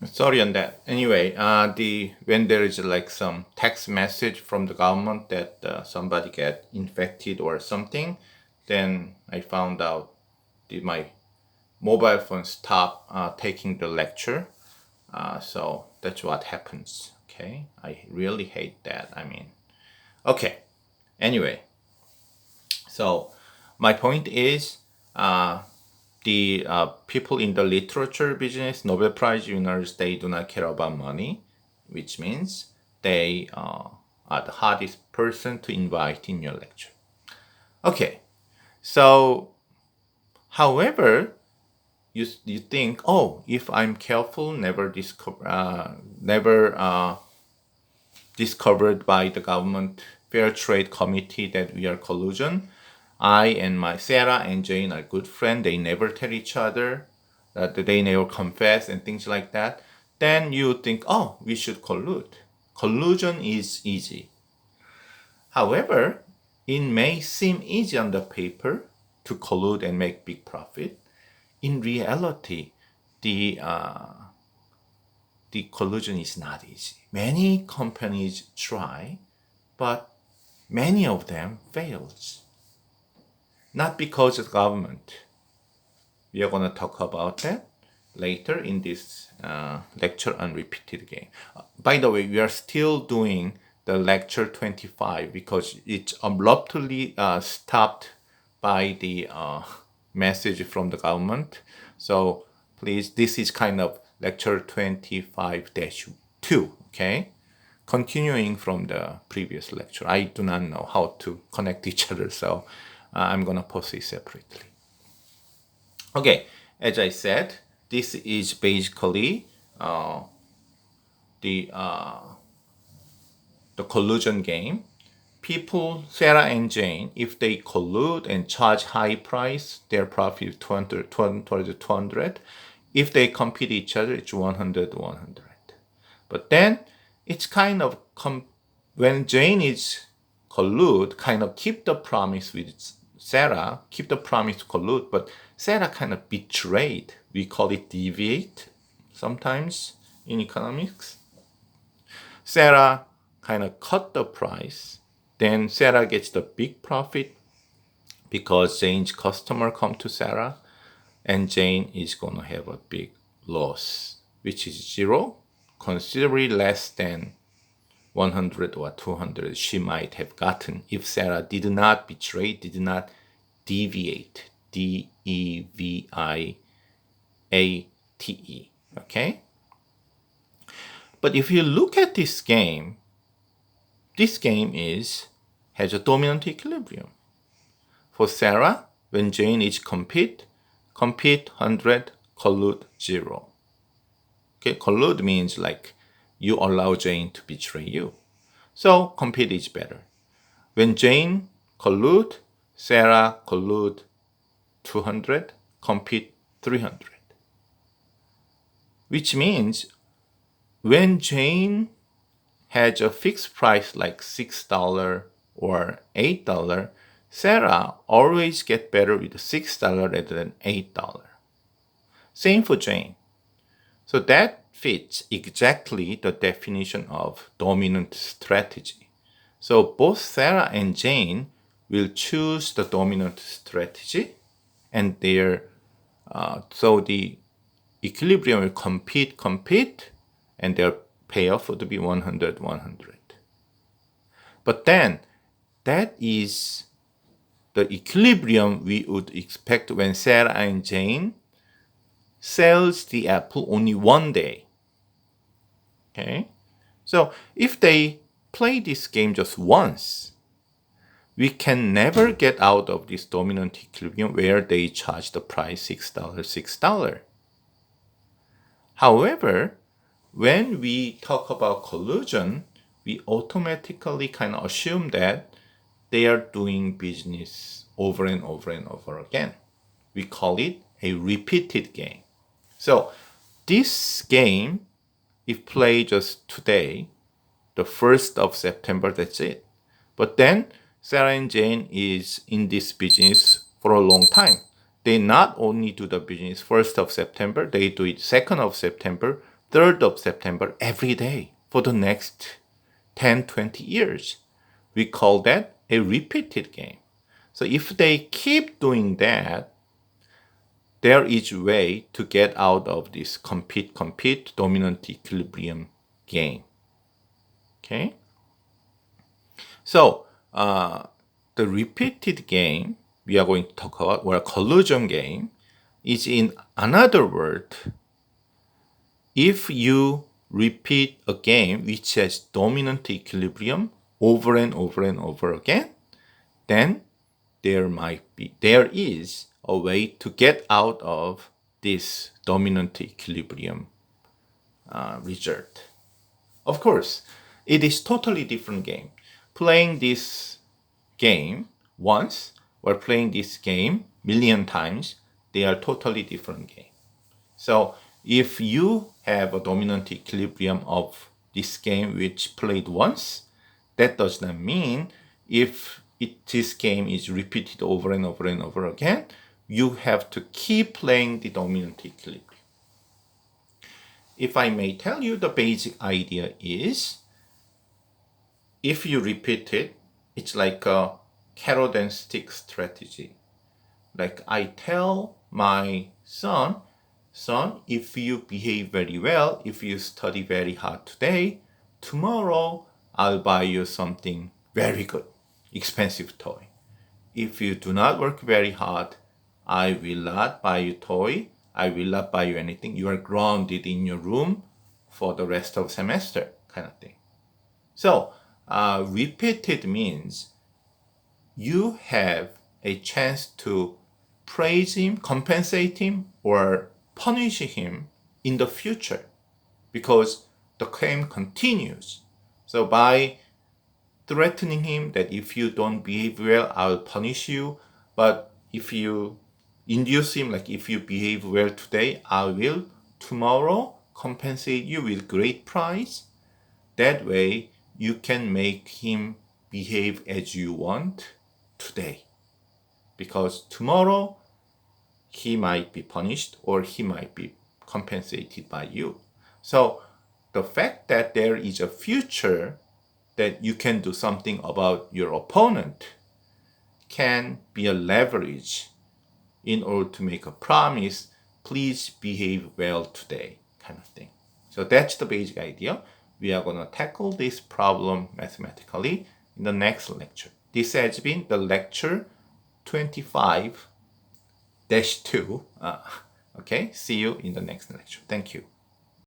Sorry on that. Anyway, when there is like some text message from the government that somebody get infected or something, then I found out my mobile phone stopped taking the lecture. So that's what happens. Okay, I really hate that. I mean, okay. Anyway, so my point is, the people in the literature business, Nobel Prize winners, they do not care about money, which means they are the hardest person to invite in your lecture. Okay, so however, you think, oh, if I'm careful, never discovered by the government fair trade committee that we are collusion. I and my Sarah and Jane are good friends. They never tell each other that they never confess and things like that. Then you think, oh, we should collude. Collusion is easy. However, it may seem easy on the paper to collude and make big profit. In reality, the the collusion is not easy. Many companies try, but many of them fails. Not because of government. We are going to talk about that later in this lecture on repeated game. By the way, we are still doing the lecture 25 because it's abruptly stopped by the message from the government. So please, this is kind of lecture 25-2, okay? Continuing from the previous lecture. I do not know how to connect each other, so I'm going to post it separately. Okay, as I said, this is basically the the collusion game. People, Sarah and Jane, if they collude and charge high price, their profit is 200. If they compete each other, it's 100. But then it's kind of when Jane is collude, kind of keep the promise with Sarah, keep the promise to collude, but Sarah kind of betrayed. We call it deviate sometimes in economics. Sarah kind of cut the price. Then Sarah gets the big profit because Jane's customer come to Sarah, and Jane is gonna have a big loss, which is zero, considerably less than 100 or 200 she might have gotten if Sarah did not betray, did not deviate. Deviate. Okay? But if you look at this game has a dominant equilibrium. For Sarah, when Jane is compete 100, collude 0. Okay, collude means like you allow Jane to betray you. So compete is better. When Jane collude, Sarah collude 200, compete 300. Which means when Jane has a fixed price like $6 or $8, Sarah always get better with $6 rather than $8. Same for Jane. So that fits exactly the definition of dominant strategy. So both Sarah and Jane will choose the dominant strategy, and so the equilibrium will compete, and their payoff would be 100. But then that is the equilibrium we would expect when Sarah and Jane sells the apple only one day. Okay? So if they play this game just once, we can never get out of this dominant equilibrium where they charge the price $6. However, when we talk about collusion, we automatically kind of assume that they are doing business over and over and over again. We call it a repeated game. So this game, if played just today, the 1st of September, that's it. But then Sarah and Jane is in this business for a long time. They not only do the business 1st of September, they do it 2nd of September, 3rd of September every day for the next 10, 20 years. We call that a repeated game. So if they keep doing that, there is a way to get out of this compete, dominant equilibrium game. Okay? So, the repeated game we are going to talk about, or collusion game, is in another word, if you repeat a game which has dominant equilibrium over and over and over again, then there is a way to get out of this dominant equilibrium result. Of course, it is totally different game. Playing this game once or playing this game million times, they are totally different game. So if you have a dominant equilibrium of this game which played once, that does not mean if this game is repeated over and over and over again, you have to keep playing the dominant equilibrium. If I may tell you, the basic idea is, if you repeat it, it's like a carrot and stick strategy. Like I tell my son, if you behave very well, if you study very hard today, tomorrow I'll buy you something very good, expensive toy. If you do not work very hard, I will not buy you toy. I will not buy you anything. You are grounded in your room for the rest of semester, kind of thing. So, repeated means you have a chance to praise him, compensate him, or punish him in the future because the game continues. So by threatening him that if you don't behave well, I'll punish you. But if you induce him, like if you behave well today, I will tomorrow compensate you with great prize. That way you can make him behave as you want today. Because tomorrow he might be punished or he might be compensated by you. So the fact that there is a future that you can do something about your opponent can be a leverage in order to make a promise, please behave well today, kind of thing. So that's the basic idea. We are going to tackle this problem mathematically in the next lecture. This has been the lecture 25-2. Okay, see you in the next lecture. Thank you.